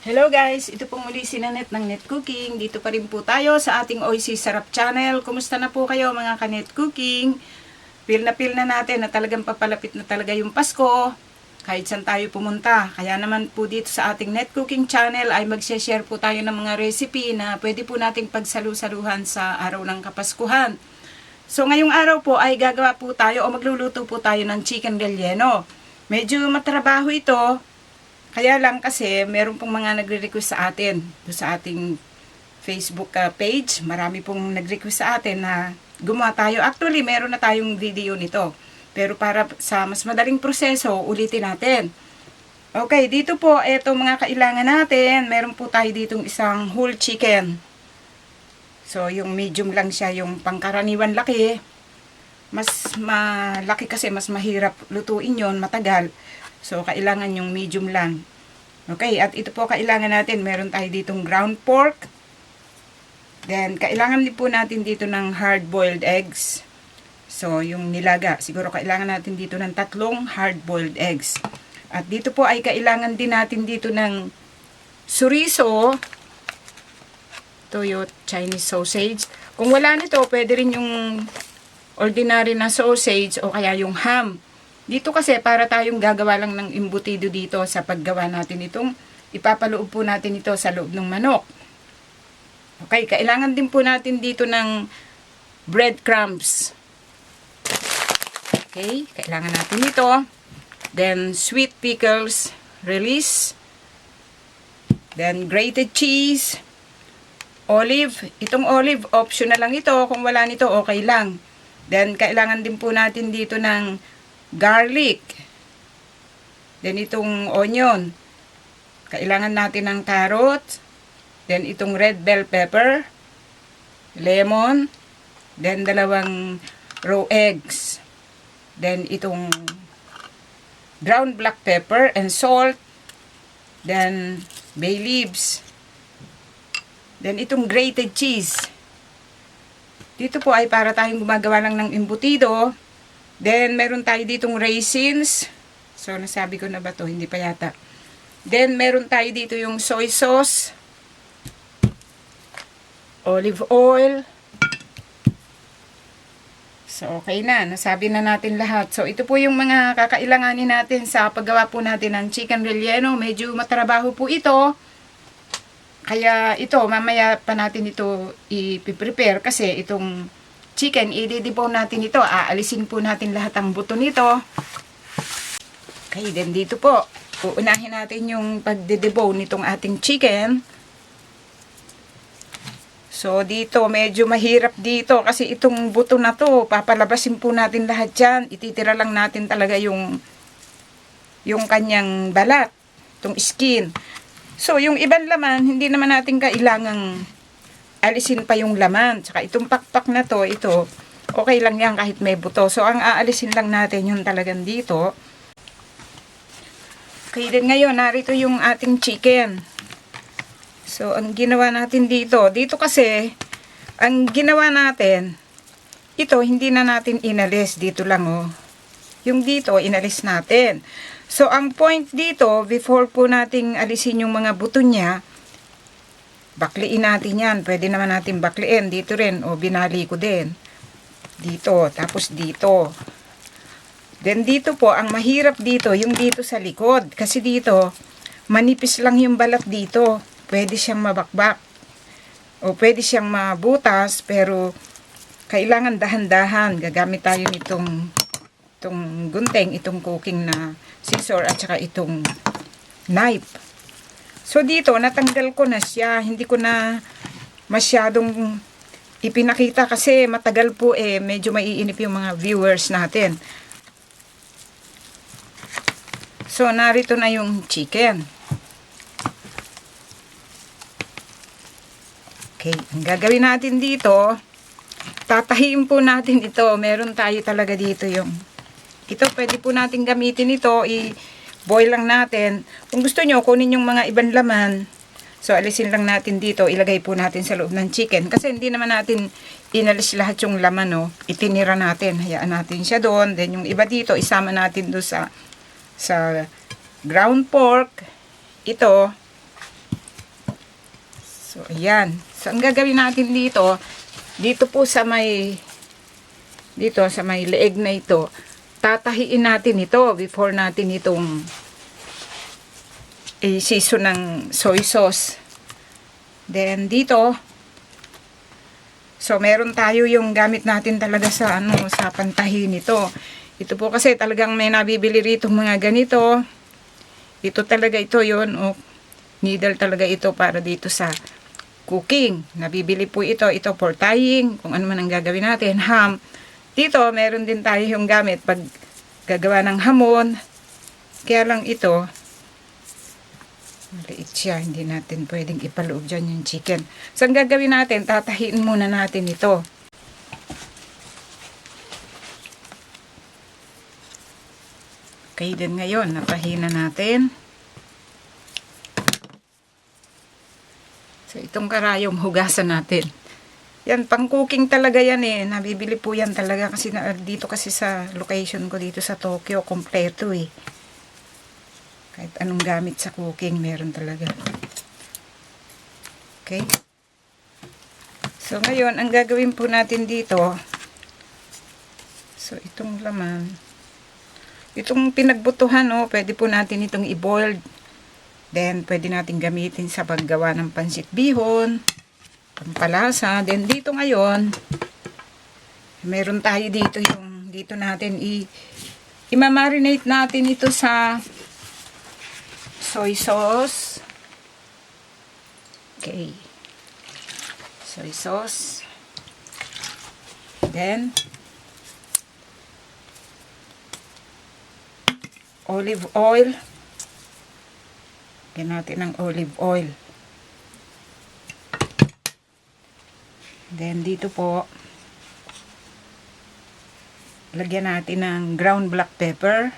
Hello guys, ito pong muli si Nanette ng Net Cooking. Dito pa rin po tayo sa ating OC Sarap Channel. Kumusta na po kayo mga ka-Net Cooking? Feel na natin na talagang papalapit na talaga yung Pasko. Kahit saan tayo pumunta. Kaya naman po dito sa ating Net Cooking Channel ay mag-share po tayo ng mga recipe na pwede po nating pagsalu-saluhan sa araw ng Kapaskuhan. So ngayong araw po ay gagawa po tayo o magluluto po tayo ng chicken relleno. Medyo matrabaho ito. Kaya lang kasi meron pong mga nagre-request sa atin sa ating Facebook page. Marami pong nag-request sa atin na gumawa tayo. Actually, meron na tayong video nito. Pero para sa mas madaling proseso, ulitin natin. Okay, dito po, eto mga kailangan natin. Meron po tayo ditong isang whole chicken. So, yung medium lang siya, yung pangkaraniwan laki. Mas malaki kasi, mas mahirap lutuin yon, matagal. So, kailangan yung medium lang. Okay, at ito po kailangan natin. Meron tayo ditong ground pork. Then, kailangan din po natin dito ng hard-boiled eggs. So, yung nilaga. Siguro kailangan natin dito ng 3 hard-boiled eggs. At dito po ay kailangan din natin dito ng chorizo. Ito yung Chinese sausage. Kung wala nito, pwede rin yung ordinary na sausage o kaya yung ham. Dito kasi para tayong gagawa lang ng embutido dito sa paggawa natin itong ipapaloob po natin ito sa loob ng manok. Okay, kailangan din po natin dito ng breadcrumbs. Okay, kailangan natin ito. Then sweet pickles, release. Then grated cheese, olive. Itong olive, optional lang ito. Kung wala nito, okay lang. Then kailangan din po natin dito ng garlic. Then itong onion. Kailangan natin ng carrot. Then itong red bell pepper. Lemon. Then 2 raw eggs. Then itong ground black pepper and salt. Then bay leaves. Then itong grated cheese. Dito po ay para tayong gumagawa lang ng embutido. Then, meron tayo ditong raisins. So, nasabi ko na ba to? Hindi pa yata. Then, meron tayo dito yung soy sauce. Olive oil. So, okay na. Nasabi na natin lahat. So, ito po yung mga kakailanganin natin sa paggawa po natin ng chicken relleno. Medyo matrabaho po ito. Kaya ito, mamaya pa natin ito i-prepare kasi itong chicken, i-debone natin ito. Aalisin po natin lahat ang buto nito. Okay, then dito po, uunahin natin yung pagde-debone nitong ating chicken. So, dito, medyo mahirap dito kasi itong buto na to, papalabasin po natin lahat yan. Ititira lang natin talaga yung kanyang balat, itong skin. So, yung ibang laman, hindi naman natin kailangang alisin pa yung laman. Tsaka itong pakpak na to, ito, okay lang yan kahit may buto. So, ang aalisin lang natin yung talagang dito. Okay, din ngayon, narito yung ating chicken. So, ang ginawa natin dito kasi, ang ginawa natin, ito, hindi na natin inalis. Dito lang, oh. Yung dito, inalis natin. So, ang point dito, before po nating alisin yung mga buto niya, bakliin natin yan. Pwede naman natin bakliin. Dito rin. O, binali ko din. Dito. Tapos dito. Then dito po, ang mahirap dito, yung dito sa likod. Kasi dito, manipis lang yung balat dito. Pwede siyang mabakbak. O, pwede siyang mabutas. Pero, kailangan dahan-dahan. Gagamit tayo nitong gunting, itong cooking na scissor at saka itong knife. So, dito, natanggal ko na siya. Hindi ko na masyadong ipinakita kasi matagal po medyo maiinip yung mga viewers natin. So, narito na yung chicken. Okay, ang gagawin natin dito, tatahiin po natin ito. Meron tayo talaga dito yung, ito, pwede po natin gamitin ito, boil lang natin. Kung gusto nyo, kunin yung mga ibang laman. So, alisin lang natin dito. Ilagay po natin sa loob ng chicken. Kasi hindi naman natin inalis lahat yung laman, no. Itinira natin. Hayaan natin siya doon. Then, yung iba dito, isama natin doon sa ground pork. Ito. So, ayan. So, ang gagawin natin dito, dito po sa may leeg na ito, tatahiin natin ito before natin itong i-season ng soy sauce. Then, dito, so, meron tayo yung gamit natin talaga sa, sa pantahi nito. Ito po kasi talagang may nabibili rito mga ganito. Ito talaga ito yon, needle talaga ito para dito sa cooking. Nabibili po ito for tying, kung ano man ang gagawin natin, ham. Dito, meron din tayo yung gamit pag gagawa ng hamon. Kaya lang ito, maliit siya, hindi natin pwedeng ipaloob dyan yung chicken. So, ang gagawin natin, tatahiin muna natin ito. Okay, din ngayon, natahinan natin. So, itong karayom, hugasan natin. Yan, pang cooking talaga yan eh. Nabibili po yan talaga kasi dito kasi sa location ko dito sa Tokyo, kompleto eh. Kahit anong gamit sa cooking, meron talaga. Okay? So, ngayon, ang gagawin po natin dito, so, itong laman, itong pinagbutuhan, pwede po natin itong i-boiled. Then, pwede natin gamitin sa paggawa ng pansit bihon, pampalasa. Then, dito ngayon, meron tayo dito yung, dito natin i-marinate natin ito sa soy sauce. Okay. Soy sauce. Then, olive oil. Lagyan natin ng olive oil. Then, dito po, lagyan natin ng ground black pepper.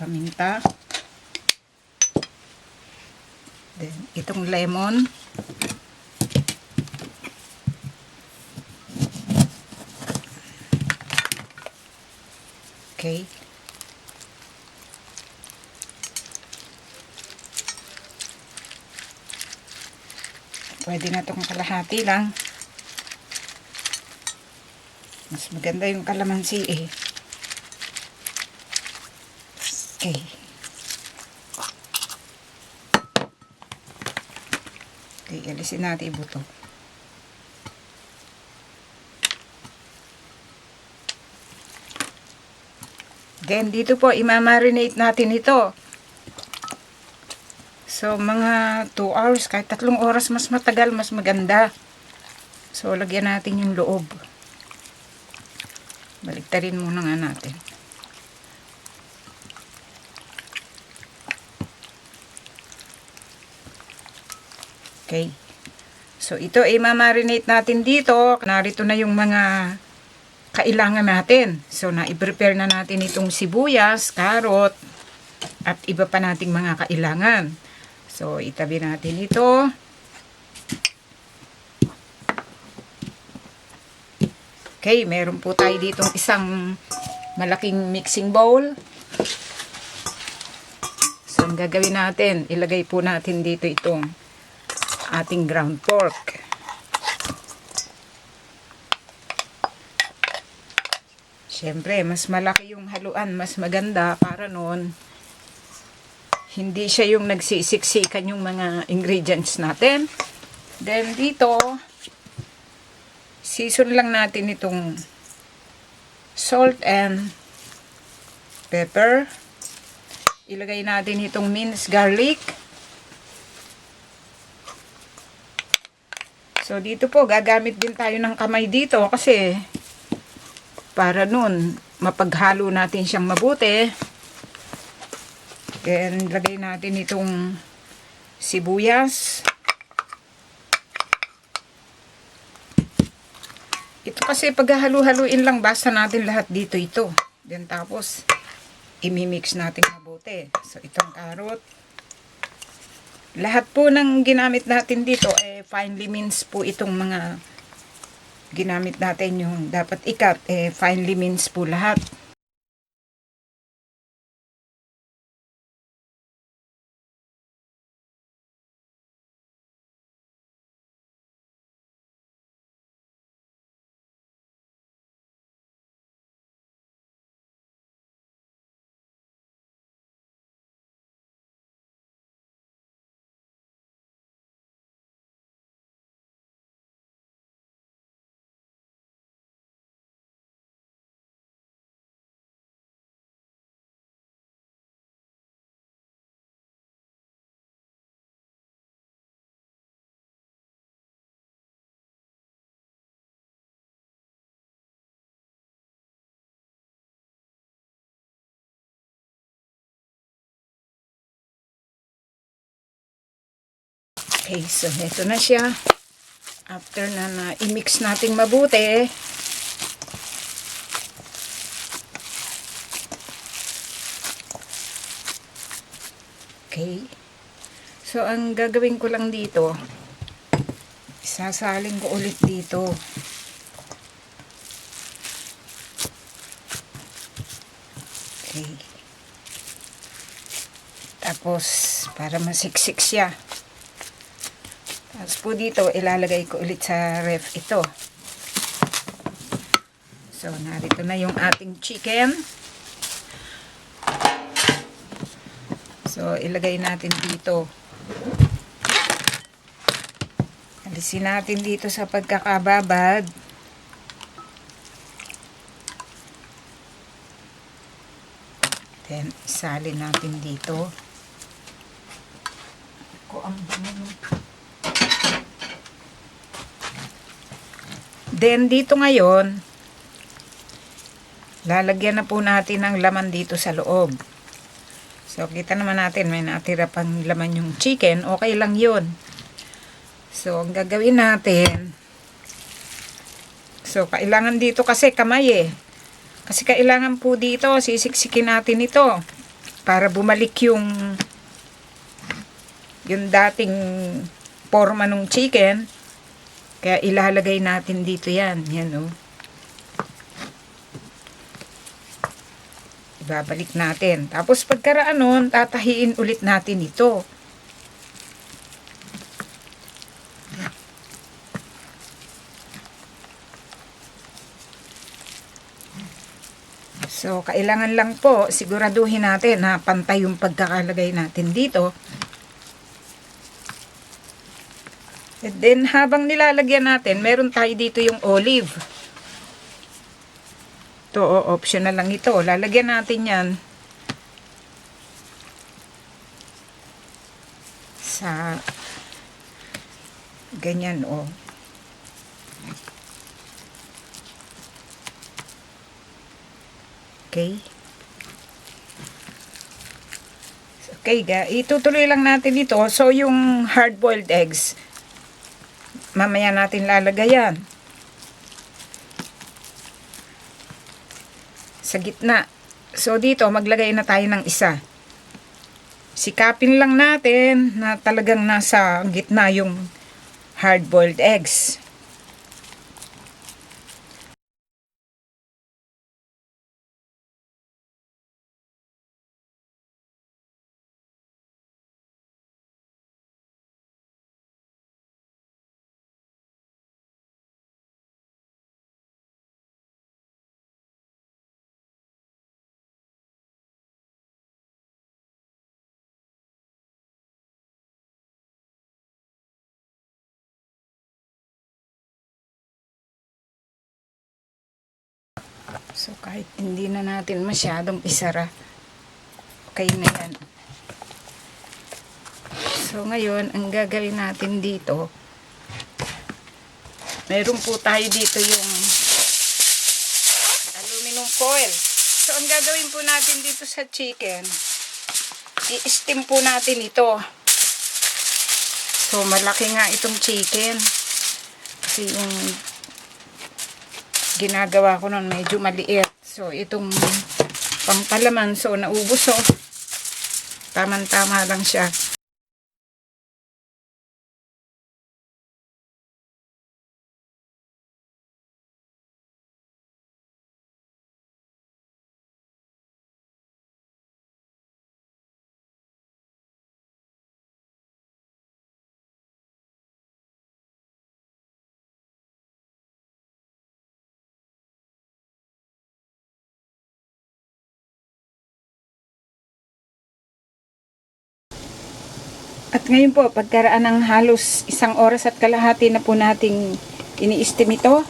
Paminta. Then, itong lemon. Okay. Pwede na itong kalahati lang. Mas maganda yung kalamansi eh. Okay. Okay, alisin natin yung buto. Then, dito po, imamarinate natin ito. So, mga 2 hours, kahit 3 oras, mas matagal, mas maganda. So, lagyan natin yung loob. Baliktarin muna nga natin. Okay. So, ito ay mamarinate natin dito. Narito na yung mga kailangan natin. So, na-prepare na natin itong sibuyas, carrot, at iba pa nating mga kailangan. So, itabi natin ito. Okay, meron po tayo ditong isang malaking mixing bowl. So, ang gagawin natin, ilagay po natin dito itong ating ground pork. Siyempre, mas malaki yung haluan, mas maganda para noon hindi siya yung nagsisiksikan yung mga ingredients natin. Then, dito, season lang natin itong salt and pepper. Ilagay natin itong minced garlic. So, dito po, gagamit din tayo ng kamay dito kasi para nun, mapaghalo natin siyang mabuti. Then, lagay natin itong sibuyas. Ito kasi paghahalo-haluin lang, basta natin lahat dito ito. Then, tapos, imimix natin mabuti. So, itong carrot. Lahat po ng ginamit natin dito, finely minced po itong mga ginamit natin yung dapat ikat, finely minced po lahat. Okay, so ito na siya. After na i-mix natin mabuti, okay. So, ang gagawin ko lang dito, isasalin ko ulit dito. Okay. Tapos, para masiksik siya. Tapos po dito, ilalagay ko ulit sa ref ito. So, narito na yung ating chicken. So, ilagay natin dito. Alisin natin dito sa pagkakababad. Then, isalin natin dito. Ang then, dito ngayon, lalagyan na po natin ng laman dito sa loob. So, kita naman natin, may natira pang laman yung chicken. Okay lang yun. So, ang gagawin natin, so, kailangan dito kasi kamay eh. Kasi kailangan po dito, sisiksikin natin ito para bumalik yung dating forma ng chicken. Kaya ilalagay natin dito yan. Yan o. Ibabalik natin. Tapos pagkaraan nun, tatahiin ulit natin ito. So, kailangan lang po, siguraduhin natin na pantay yung pagkakalagay natin dito. And then, habang nilalagyan natin, meron tayo dito yung olive. Ito, optional lang ito. Lalagyan natin yan sa ganyan, o. Okay. Okay, itutuloy lang natin ito. So, yung hard-boiled eggs, mamaya natin lalagayan sa gitna. So, dito, maglagay na tayo ng isa. Sikapin lang natin na talagang nasa gitna yung hard-boiled eggs. So, kahit hindi na natin masyadong isara, okay na yan. So, ngayon, ang gagawin natin dito, meron po tayo dito yung aluminum foil. So, ang gagawin po natin dito sa chicken, i-steam po natin ito. So, malaki nga itong chicken. Kasi yung ginagawa ko nun medyo maliit. So, itong pangpalaman, so, naubos, so, tamang-tama lang siya. At ngayon po, pagkaraan ng halos 1 oras at kalahati na po nating ini-steam ito.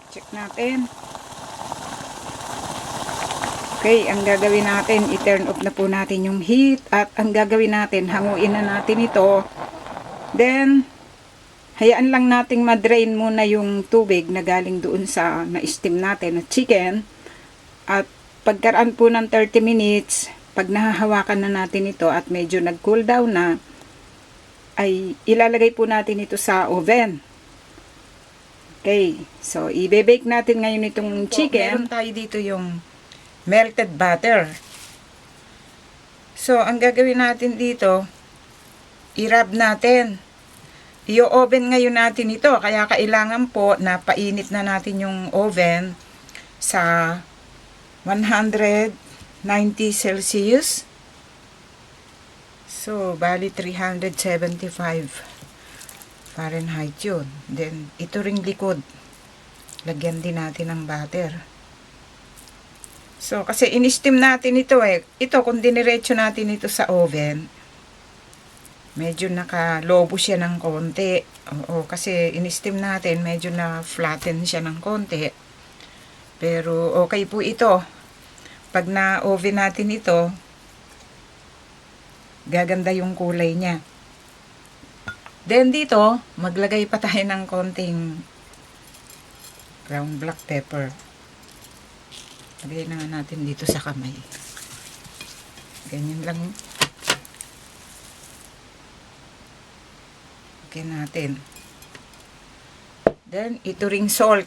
Check natin. Okay, ang gagawin natin, i-turn off na po natin yung heat. At ang gagawin natin, hanguin na natin ito. Then, hayaan lang nating ma-drain muna yung tubig na galing doon sa na-steam natin na chicken. At pagkaraan po ng 30 minutes, pag nahahawakan na natin ito at medyo nag-cool down na, ay ilalagay po natin ito sa oven. Okay, so i-bake natin ngayon itong chicken. Meron tayo dito yung melted butter. So, ang gagawin natin dito, i-rub natin. I-oven ngayon natin ito, kaya kailangan po na painit na natin yung oven sa 190 Celsius. So, bali 375 Fahrenheit yun. Then, ito ring likod. Lagyan din natin ng butter. So, kasi in-steam natin ito eh. Ito, kung diniretso natin ito sa oven, medyo nakalobo siya ng konti. Oo, kasi in-steam natin, medyo na-flatten siya ng konti. Pero, okay po ito. Pag na-oven natin ito, gaganda yung kulay niya. Then dito, maglagay pa tayo ng konting ground black pepper. Lagay na natin dito sa kamay. Ganyan lang. Okay natin. Then, ito ring salt.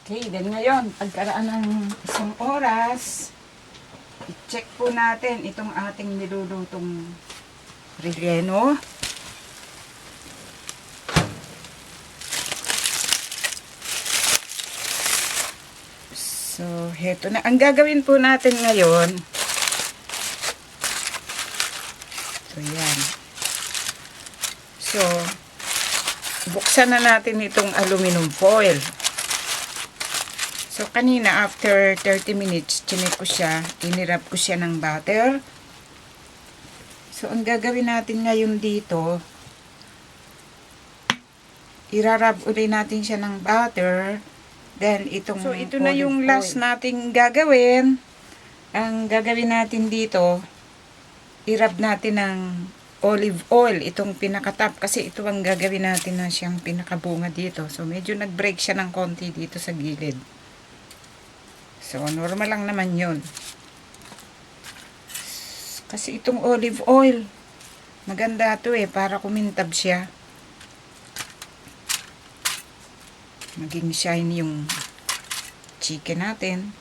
Okay, then ngayon, pagkaraan ng isang oras, i-check po natin itong ating nilulutong relleno. So, heto na. Ang gagawin po natin ngayon, so, yan. So, buksan na natin itong aluminum foil. So, kanina, after 30 minutes, chinek ko siya, inirap ko siya ng butter. So, ang gagawin natin ngayon dito, irarab ulit natin siya ng butter. Then, itong so, ito na yung last nating gagawin. Ang gagawin natin dito, irab natin ng olive oil, itong pinakatap. Kasi ito ang gagawin natin na siyang pinakabunga dito. So, medyo nag-break siya ng konti dito sa gilid. So, normal lang naman yun. Kasi itong olive oil, maganda to eh, para kumintab siya. Maging shiny yung chicken natin.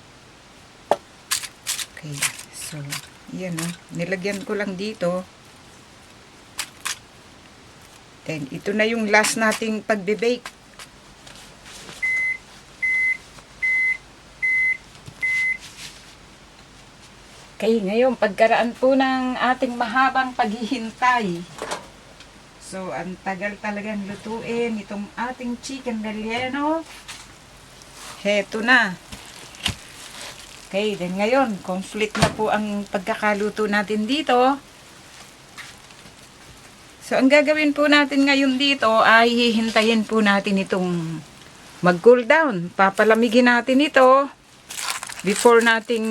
Okay, so, yan o. Nilagyan ko lang dito. Then, ito na yung last nating pagbe-bake. Okay, ngayon, pagkaraan po ng ating mahabang paghihintay. So, ang tagal talagang lutuin itong ating chicken relleno. Heto na. Okay, then ngayon, complete na po ang pagkakaluto natin dito. So, ang gagawin po natin ngayon dito ay hihintayin po natin itong mag-cool down. Papalamigin natin ito before nating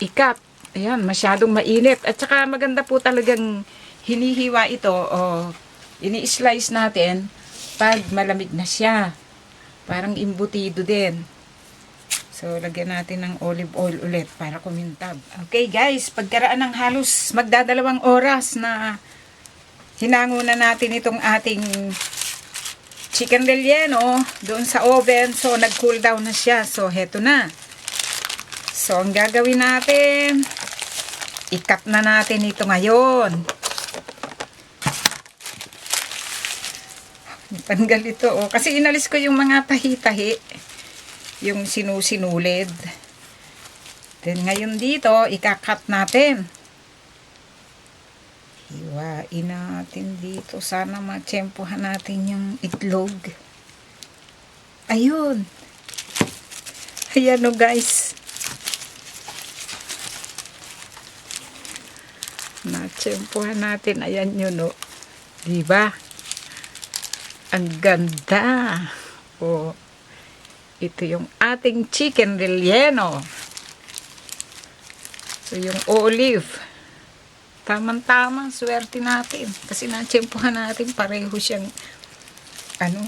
i-cut. Ayan, masyadong mainit. At saka maganda po talagang hinihiwa ito o ini-slice natin pag malamig na siya. Parang imbutido din. So, lagyan natin ng olive oil ulit para kumintab. Okay guys, pagkaraan ng halos magdadalawang oras na hinango na natin itong ating chicken relleno doon sa oven. So, nag-cool down na siya. So, heto na. So, ang gagawin natin, i-cut na natin ito ngayon. Tanggal ito, oh. Kasi inalis ko yung mga tahi-tahi. Yung sinusinulid. Then, ngayon dito, ika-cut natin. Hiwain natin dito. Sana matsyempohan natin yung itlog. Ayun. Ayan o guys. Natsempuhan natin. Ayan yun o. Diba? Ang ganda. O. Ito yung ating chicken relleno. So yung olive. Tamang-tamang swerte natin. Kasi natsempuhan natin pareho siyang ano.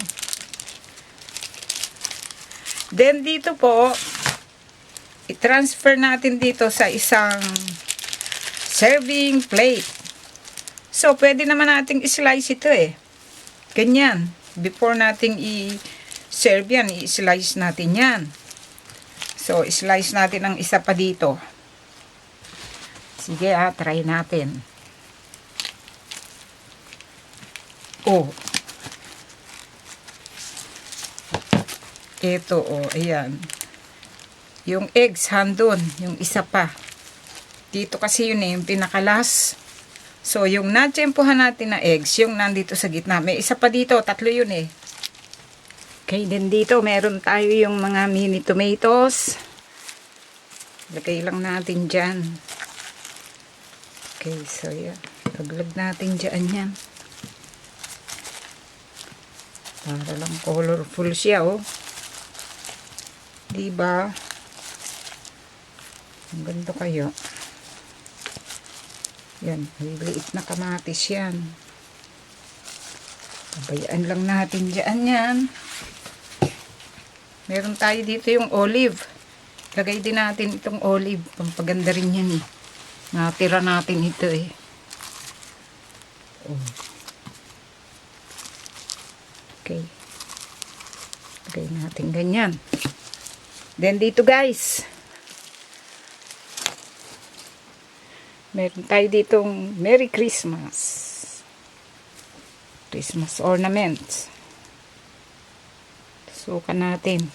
Then dito po, i-transfer natin dito sa isang serving plate. So, pwede naman nating i-slice ito eh. Ganyan. Before nating i-serve yan, i-slice natin yan. So, i-slice natin ang isa pa dito. Sige try natin. Oh. Ito ayan. Yung eggs handon, yung isa pa. Dito kasi yun yung pinakalas. So, yung natsempuhan natin na eggs, yung nandito sa gitna. May isa pa dito, 3 yun eh. Okay, then dito meron tayo yung mga mini tomatoes. Lagay lang natin dyan. Okay, so yan. Laglag natin dyan yan. Para lang colorful siya Diba? Ang ganda kayo. Yan, liit na kamatis yan. Pabayaan lang natin dyan yan. Meron tayo dito yung olive. Lagay din natin itong olive. Pampaganda rin yan eh. Natira natin ito eh. Okay. Lagay natin ganyan. Then dito guys. Meron tayo ditong Merry Christmas. Christmas ornaments. Sukan natin.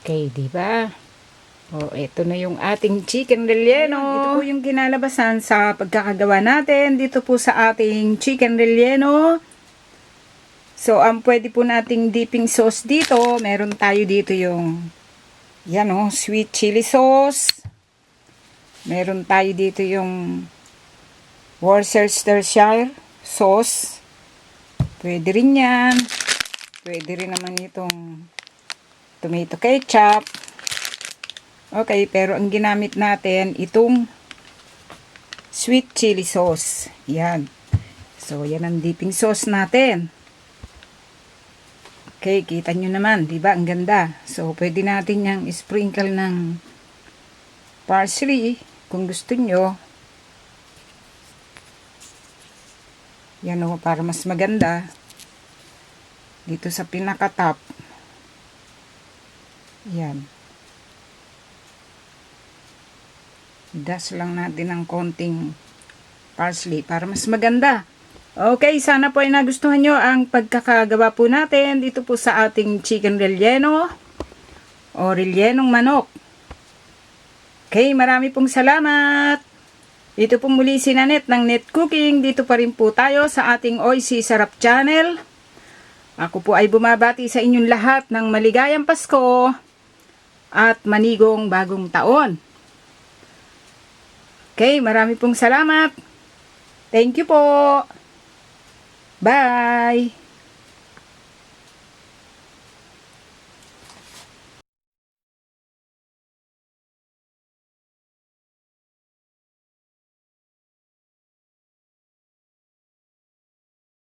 Okay, diba? Ito na yung ating chicken relleno. Ito po yung kinalabasan sa pagkakagawa natin. Dito po sa ating chicken relleno. So, ang pwede po nating dipping sauce dito, meron tayo dito yung, yan sweet chili sauce. Meron tayo dito yung Worcestershire sauce. Pwede rin yan. Pwede rin naman itong tomato ketchup. Okay, pero ang ginamit natin, itong sweet chili sauce. Yan. So, yan ang dipping sauce natin. Okay, kita nyo naman, di ba? Ang ganda. So, pwede natin yang sprinkle ng parsley kung gusto nyo. Yan para mas maganda. Dito sa pinaka-top. Yan. Das lang natin ng konting parsley para mas maganda. Okay, sana po ay nagustuhan nyo ang pagkakagawa po natin dito po sa ating chicken relleno o rellenong manok. Okay, marami pong salamat. Dito po muli si Nanette ng Net Cooking. Dito pa rin po tayo sa ating OIC Sarap Channel. Ako po ay bumabati sa inyong lahat ng maligayang Pasko at manigong bagong taon. Okay, marami pong salamat. Thank you po. Bye!